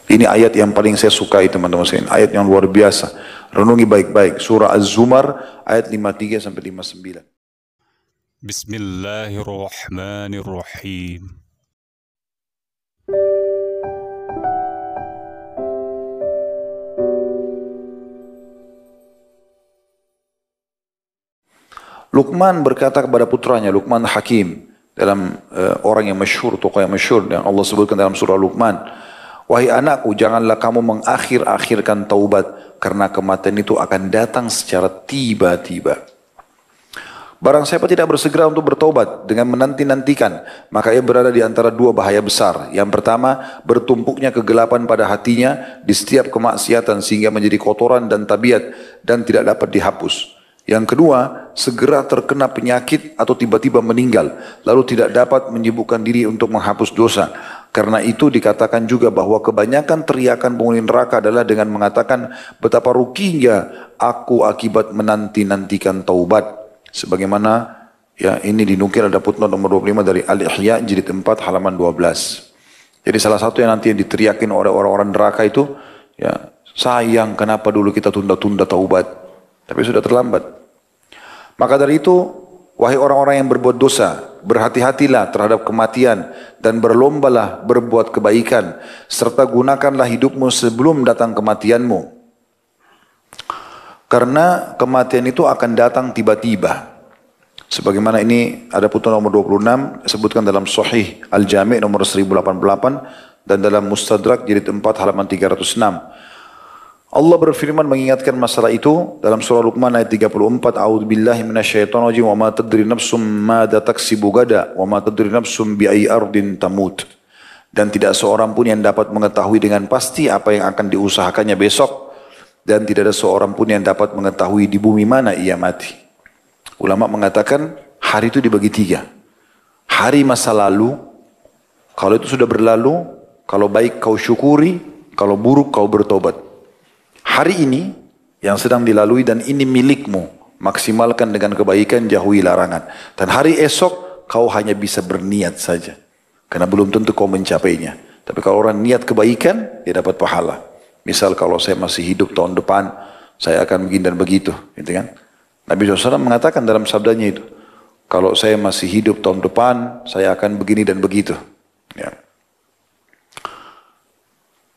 Ini ayat yang paling saya sukai teman-teman sekalian. Ayat yang luar biasa. Renungi baik-baik. Surah Az-Zumar ayat 53 sampai 59. Bismillahirrahmanirrahim. Luqman berkata kepada putranya, Luqman Hakim, dalam orang yang masyhur, tokoh yang masyhur yang Allah sebutkan dalam surah Luqman, wahai anakku, janganlah kamu mengakhir-akhirkan taubat, karena kematian itu akan datang secara tiba-tiba. Barang siapa tidak bersegera untuk bertobat dengan menanti-nantikan, maka ia berada di antara dua bahaya besar. Yang pertama, bertumpuknya kegelapan pada hatinya di setiap kemaksiatan sehingga menjadi kotoran dan tabiat dan tidak dapat dihapus. Yang kedua, segera terkena penyakit atau tiba-tiba meninggal, lalu tidak dapat menyibukkan diri untuk menghapus dosa. Karena itu dikatakan juga bahwa kebanyakan teriakan penghuni neraka adalah dengan mengatakan, betapa ruginya aku akibat menanti-nantikan taubat. Sebagaimana ya ini dinukil ada footnote nomor 25 dari Al-Ihya jilid 4 halaman 12. Jadi salah satu yang nanti diteriakin oleh orang-orang neraka itu, ya sayang kenapa dulu kita tunda-tunda taubat. Tapi sudah terlambat. Maka dari itu, wahai orang-orang yang berbuat dosa, berhati-hatilah terhadap kematian dan berlombalah berbuat kebaikan, serta gunakanlah hidupmu sebelum datang kematianmu. Karena kematian itu akan datang tiba-tiba. Sebagaimana ini ada footnote nomor 26, disebutkan dalam Sahih Al-Jami' nomor 1088 dan dalam Mustadrak jilid 4 halaman 306. Allah berfirman mengingatkan masalah itu dalam surah Luqman ayat 34, A'udzubillahi minasyaitonirrajim, wa ma tadri nafsum madza taksibu gada wa ma tadri nafsum bi ayyi ardin tamut. Dan tidak seorang pun yang dapat mengetahui dengan pasti apa yang akan diusahakannya besok, dan tidak ada seorang pun yang dapat mengetahui di bumi mana ia mati. Ulama mengatakan hari itu dibagi tiga. Hari masa lalu, kalau itu sudah berlalu, kalau baik kau syukuri, kalau buruk kau bertobat. Hari ini yang sedang dilalui dan ini milikmu, maksimalkan dengan kebaikan, jauhi larangan. Dan hari esok kau hanya bisa berniat saja, karena belum tentu kau mencapainya. Tapi kalau orang niat kebaikan, dia dapat pahala. Misal kalau saya masih hidup tahun depan, saya akan begini dan begitu, gitu kan? Nabi SAW mengatakan dalam sabdanya itu, kalau saya masih hidup tahun depan, saya akan begini dan begitu. Ya.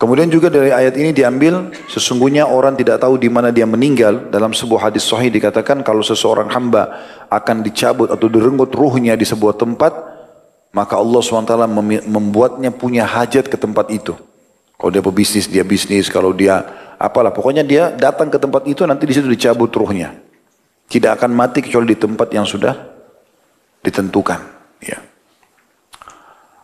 Kemudian juga dari ayat ini diambil, sesungguhnya orang tidak tahu di mana dia meninggal. Dalam sebuah hadis sahih dikatakan kalau seseorang hamba akan dicabut atau direnggut ruhnya di sebuah tempat, maka Allah SWT membuatnya punya hajat ke tempat itu. Kalau dia pebisnis, dia bisnis. Kalau dia apalah, pokoknya dia datang ke tempat itu, nanti di situ dicabut ruhnya. Tidak akan mati kecuali di tempat yang sudah ditentukan. Ya.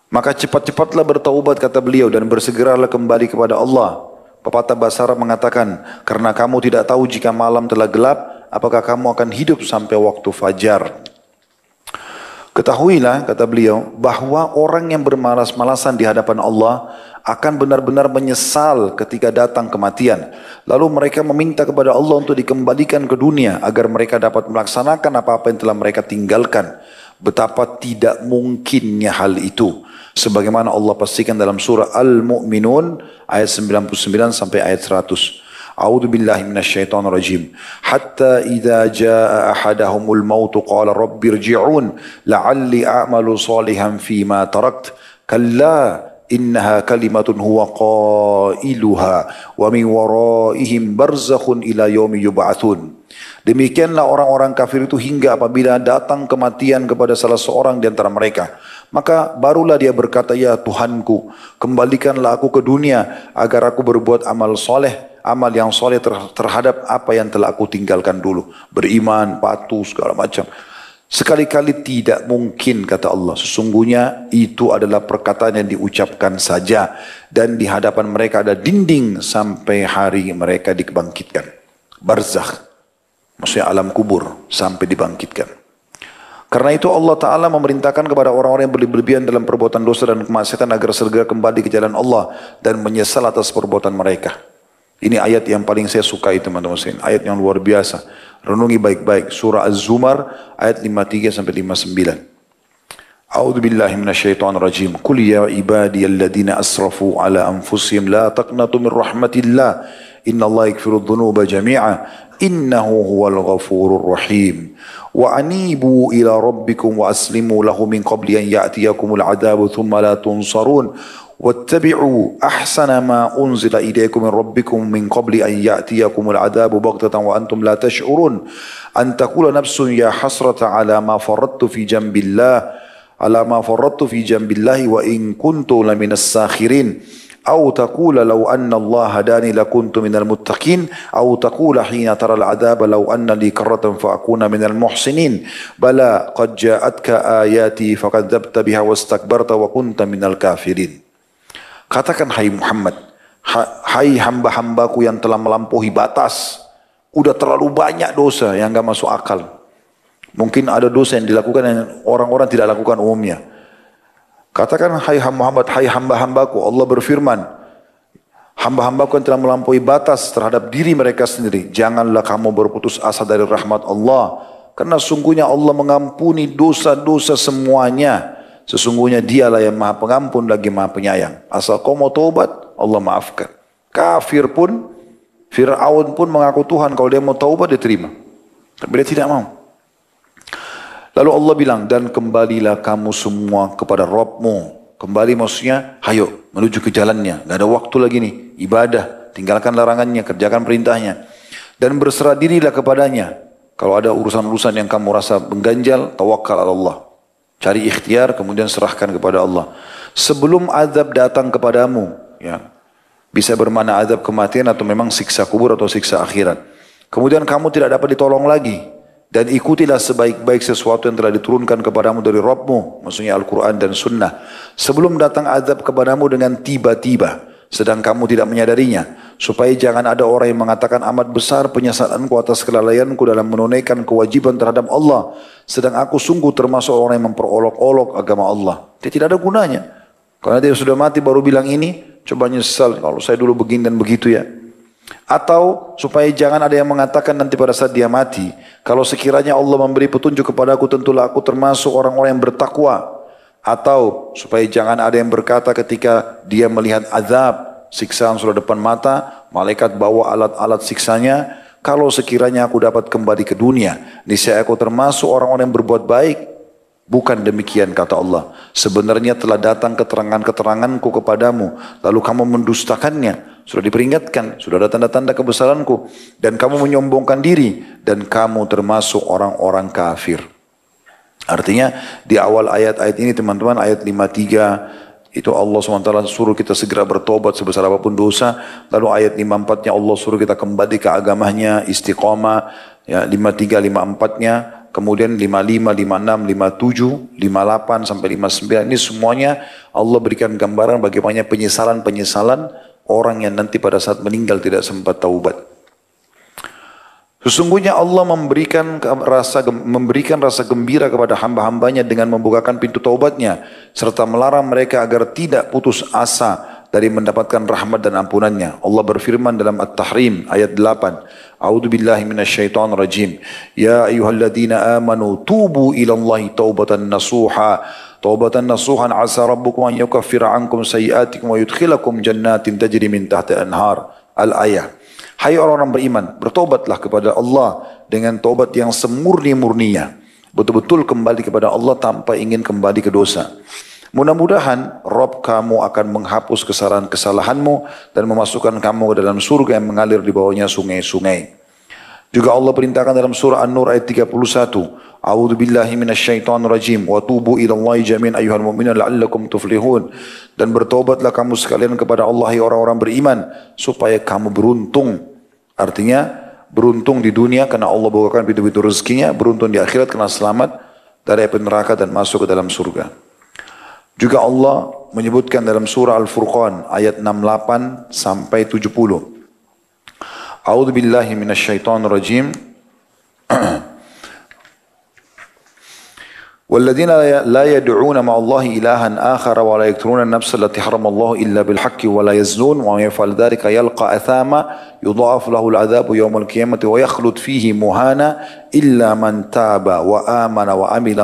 Maka cepat-cepatlah bertaubat kata beliau dan bersegeralah kembali kepada Allah. Pepatah bahasa Arab mengatakan, karena kamu tidak tahu jika malam telah gelap, apakah kamu akan hidup sampai waktu fajar. Ketahuilah, kata beliau, bahwa orang yang bermalas-malasan di hadapan Allah akan benar-benar menyesal ketika datang kematian. Lalu mereka meminta kepada Allah untuk dikembalikan ke dunia agar mereka dapat melaksanakan apa-apa yang telah mereka tinggalkan. Betapa tidak mungkinnya hal itu. Sebagaimana Allah pastikan dalam surah Al-Mu'minun ayat 99 sampai ayat 100. A'udzu billahi minasyaitonir rajim. Hatta idza jaa ahadahumul maut qala rabbirji'un la'alli a'malu salihan fima tarakt. Kalla innaha kalimatun huwa qailuha wa min waraihim barzakhun ila yaumi yub'atsun. Demikianlah orang-orang kafir itu hingga apabila datang kematian kepada salah seorang di antara mereka. Maka barulah dia berkata, ya Tuhanku, kembalikanlah aku ke dunia agar aku berbuat amal soleh, amal yang soleh terhadap apa yang telah aku tinggalkan dulu. Beriman, patuh, segala macam. Sekali-kali tidak mungkin, kata Allah. Sesungguhnya itu adalah perkataan yang diucapkan saja. Dan di hadapan mereka ada dinding sampai hari mereka dibangkitkan. Barzakh, maksudnya alam kubur, sampai dibangkitkan. Karena itu Allah Ta'ala memerintahkan kepada orang-orang yang berlebihan dalam perbuatan dosa dan kemaksiatan agar segera kembali ke jalan Allah dan menyesal atas perbuatan mereka. Ini ayat yang paling saya sukai teman-teman sekalian. Ayat yang luar biasa. Renungi baik-baik. Surah Az-Zumar ayat 53 sampai 59. A'udzu billahi minasyaitonir rajim. Qul ya ibadiyalladzina asrafu ala anfusihim la taqnatu min rahmatillah. Innallaha yaghfiru dzunuba jami'a. Innahu huwal ghafurur rahim. Wa anibu ila rabbikum wa aslimu lahu min qabli an ya'tiyakumul adzabu thumma la tunsarun. واتبعوا أحسن ما أنزل إليكم من ربكم من قبل أن يأتيكم العذاب بغتة وأنتم لا تشعرون أن تقول نفس يا حسرة على ما فرطت في جنب الله وإن كنت لمن الساخرين أو تقول لو أن الله هداني لكنت من المتقين أو تقول حين ترى العذاب لو أن لي كرة فأكون من المحسنين بلى قد جاءتك آياتي فكذبت بها واستكبرت وكنت من الكافرين. Katakan hai Muhammad, hai hamba-hambaku yang telah melampaui batas, udah terlalu banyak dosa yang gak masuk akal. Mungkin ada dosa yang dilakukan yang orang-orang tidak lakukan umumnya. Katakan hai Muhammad, hai hamba-hambaku, Allah berfirman, hamba-hambaku yang telah melampaui batas terhadap diri mereka sendiri, janganlah kamu berputus asa dari rahmat Allah, karena sungguhnya Allah mengampuni dosa-dosa semuanya. Sesungguhnya dialah yang maha pengampun lagi maha penyayang. Asal kau mau taubat, Allah maafkan. Kafir pun, Fir'aun pun mengaku Tuhan. Kalau dia mau taubat, dia terima. Tapi dia tidak mau. Lalu Allah bilang, dan kembalilah kamu semua kepada Rabbmu. Kembali maksudnya, hayo menuju ke jalannya. Gak ada waktu lagi nih, ibadah. Tinggalkan larangannya, kerjakan perintahnya. Dan berserah dirilah kepadanya. Kalau ada urusan-urusan yang kamu rasa mengganjal, tawakal ala Allah. Cari ikhtiar, kemudian serahkan kepada Allah. Sebelum azab datang kepadamu, ya, bisa bermakna azab kematian atau memang siksa kubur atau siksa akhirat. Kemudian kamu tidak dapat ditolong lagi. Dan ikutilah sebaik-baik sesuatu yang telah diturunkan kepadamu dari Rabbmu. Maksudnya Al-Quran dan Sunnah. Sebelum datang azab kepadamu dengan tiba-tiba. Sedang kamu tidak menyadarinya. Supaya jangan ada orang yang mengatakan amat besar penyesalanku atas kelalaianku dalam menunaikan kewajiban terhadap Allah. Sedang aku sungguh termasuk orang yang memperolok-olok agama Allah. Dia tidak ada gunanya. Karena dia sudah mati baru bilang ini, coba nyesal kalau saya dulu begini dan begitu ya. Atau supaya jangan ada yang mengatakan nanti pada saat dia mati, kalau sekiranya Allah memberi petunjuk kepadaku tentulah aku termasuk orang-orang yang bertakwa. Atau supaya jangan ada yang berkata ketika dia melihat azab, siksaan sudah depan mata, malaikat bawa alat-alat siksanya, kalau sekiranya aku dapat kembali ke dunia, niscaya aku termasuk orang-orang yang berbuat baik. Bukan demikian kata Allah. Sebenarnya telah datang keterangan-keteranganku kepadamu, lalu kamu mendustakannya. Sudah diperingatkan, sudah ada tanda-tanda kebesaranku, dan kamu menyombongkan diri, dan kamu termasuk orang-orang kafir. Artinya di awal ayat-ayat ini teman-teman, ayat 53 itu Allah SWT suruh kita segera bertobat sebesar apapun dosa. Lalu ayat 54-nya Allah suruh kita kembali ke agamanya, istiqamah. Ya, 53, 54-nya. Kemudian 55, 56, 57, 58 sampai 59. Ini semuanya Allah berikan gambaran bagaimana penyesalan-penyesalan orang yang nanti pada saat meninggal tidak sempat taubat. Sesungguhnya Allah memberikan rasa gembira kepada hamba-hambanya dengan membukakan pintu taubatnya. Serta melarang mereka agar tidak putus asa dari mendapatkan rahmat dan ampunannya. Allah berfirman dalam At-Tahrim ayat 8. A'udzu billahi minasyaitonir rajim. Ya ayyuhalladzina amanu tubu ilallahi taubatan nasuha. Taubatan nasuhan asa rabbukum an yukaffira ankum sayiatikum wa yudkhilakum jannatin tajri min tahtiha al-anhar. Al-ayah. Hai orang-orang beriman, bertobatlah kepada Allah dengan taubat yang semurni-murninya. Betul-betul kembali kepada Allah tanpa ingin kembali ke dosa. Mudah-mudahan Rabb kamu akan menghapus kesalahan-kesalahanmu dan memasukkan kamu ke dalam surga yang mengalir di bawahnya sungai-sungai. Juga Allah perintahkan dalam surah An-Nur ayat 31. A'udzu billahi minasyaitonir rajim wa tubu ilallahi jami'an ayyuhal mu'minun la'allakum tuflihun. Dan bertobatlah kamu sekalian kepada Allah hai orang-orang beriman supaya kamu beruntung. Artinya beruntung di dunia karena Allah bukakan pintu-pintu rezekinya, beruntung di akhirat karena selamat dari api neraka dan masuk ke dalam surga. Juga Allah menyebutkan dalam surah Al-Furqan ayat 68 sampai 70. A'udzu billahi minasyaitonir rajim. والذين لا يدعون مع الله إلها آخر ولا يقتلون النفس التي حرم الله إلا بالحق ولا يزنون ومن يفعل ذلك يلقى أثاما يضاعف له العذاب يوم القيامة ويخلد فيه مهانا إلا من تاب وآمن وعمل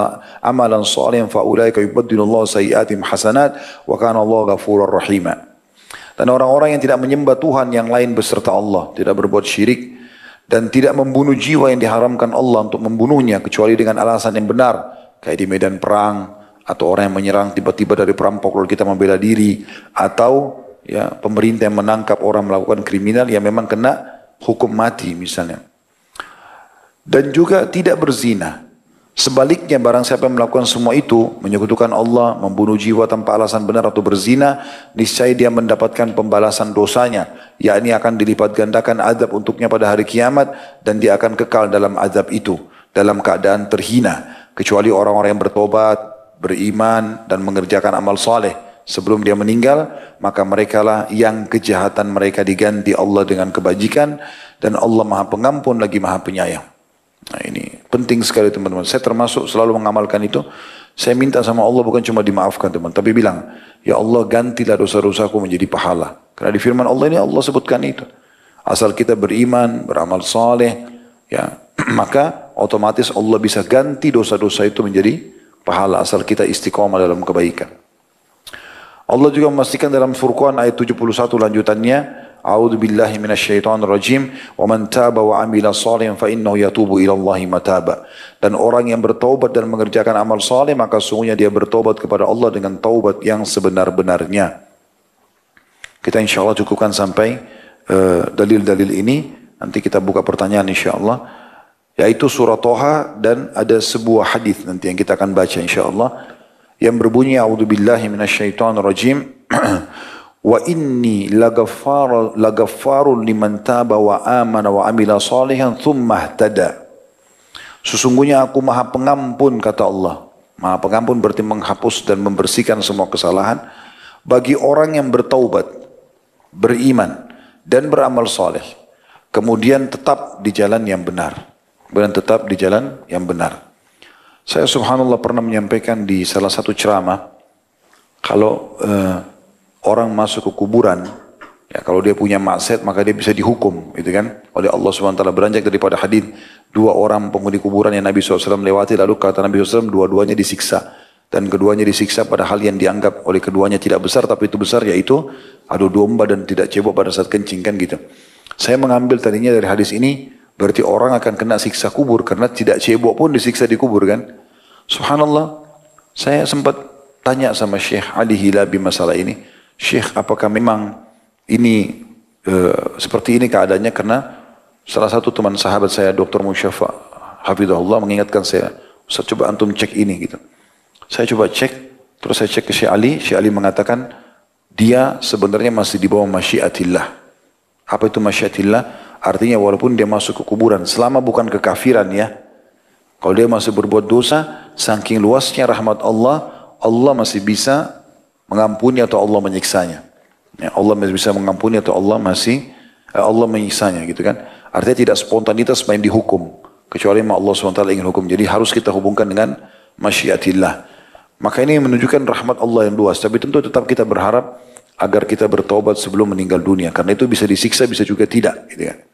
عملا صالحا فأولئك يبدل الله سيئاتهم حسنات وكان الله غفورا رحيما. Dan orang-orang yang tidak menyembah Tuhan yang lain beserta Allah, tidak berbuat syirik dan tidak membunuh jiwa yang diharamkan Allah untuk membunuhnya kecuali dengan alasan yang benar. Kayak di medan perang, atau orang yang menyerang tiba-tiba dari perampok lalu kita membela diri, atau ya pemerintah yang menangkap orang melakukan kriminal yang memang kena hukum mati misalnya. Dan juga tidak berzina. Sebaliknya barang siapa yang melakukan semua itu, menyekutukan Allah, membunuh jiwa tanpa alasan benar atau berzina, niscaya dia mendapatkan pembalasan dosanya, yakni akan dilipat gandakan azab untuknya pada hari kiamat dan dia akan kekal dalam azab itu dalam keadaan terhina. Kecuali orang-orang yang bertobat, beriman dan mengerjakan amal saleh sebelum dia meninggal, maka merekalah yang kejahatan mereka diganti Allah dengan kebajikan dan Allah Maha Pengampun lagi Maha Penyayang. Nah ini penting sekali teman-teman. Saya termasuk selalu mengamalkan itu. Saya minta sama Allah bukan cuma dimaafkan teman, tapi bilang, ya Allah gantilah dosa-dosaku menjadi pahala. Karena di firman Allah ini Allah sebutkan itu. Asal kita beriman, beramal saleh, ya maka otomatis Allah bisa ganti dosa-dosa itu menjadi pahala asal kita istiqomah dalam kebaikan. Allah juga memastikan dalam Furqan ayat 71 lanjutannya, A'udzu billahi minasyaitonir rajim, wa man taba wa 'amila shalihan fa innahu yatubu ila Allahi mataba. Dan orang yang bertaubat dan mengerjakan amal saleh maka sungguhnya dia bertobat kepada Allah dengan taubat yang sebenar-benarnya. Kita insyaallah cukupkan sampai dalil-dalil ini. Nanti kita buka pertanyaan insyaallah. Yaitu surah Toha dan ada sebuah hadis nanti yang kita akan baca insyaallah yang berbunyi a'udzubillahi minasyaitonir rajim wa inni lagaffarun liman taba wa amana wa amila salihan thumma ihtada. Sesungguhnya aku Maha Pengampun kata Allah. Maha Pengampun berarti menghapus dan membersihkan semua kesalahan bagi orang yang bertaubat, beriman dan beramal saleh. Kemudian tetap di jalan yang benar. Dan tetap di jalan yang benar. Saya subhanallah pernah menyampaikan di salah satu ceramah, kalau orang masuk ke kuburan, ya kalau dia punya maksiat maka dia bisa dihukum, gitu kan? Oleh Allah SWT beranjak daripada hadis dua orang penghuni kuburan yang Nabi SAW lewati, lalu kata Nabi SAW dua-duanya disiksa. Dan keduanya disiksa pada hal yang dianggap oleh keduanya tidak besar, tapi itu besar, yaitu adu domba dan tidak cebok pada saat kencing kan gitu. Saya mengambil tadinya dari hadis ini, berarti orang akan kena siksa kubur karena tidak cebok pun disiksa di kubur kan. Subhanallah, saya sempat tanya sama Syekh Ali Hilabi masalah ini. Syekh, apakah memang ini seperti ini keadaannya? Karena salah satu teman sahabat saya, Dr. Musyafa Hafidhullah mengingatkan saya, Ustaz coba antum cek ini gitu. Saya coba cek, terus saya cek ke Syekh Ali mengatakan dia sebenarnya masih di bawah masyiatillah. Apa itu masyiatillah? Artinya walaupun dia masuk ke kuburan, selama bukan kekafiran ya. Kalau dia masih berbuat dosa, saking luasnya rahmat Allah, Allah masih bisa mengampuni atau Allah menyiksanya. Ya, Allah masih bisa mengampuni atau Allah menyiksanya gitu kan. Artinya tidak spontanitas main dihukum. Kecuali Allah SWT ingin hukum. Jadi harus kita hubungkan dengan masyiatillah. Maka ini menunjukkan rahmat Allah yang luas. Tapi tentu tetap kita berharap agar kita bertobat sebelum meninggal dunia. Karena itu bisa disiksa, bisa juga tidak. Gitu kan.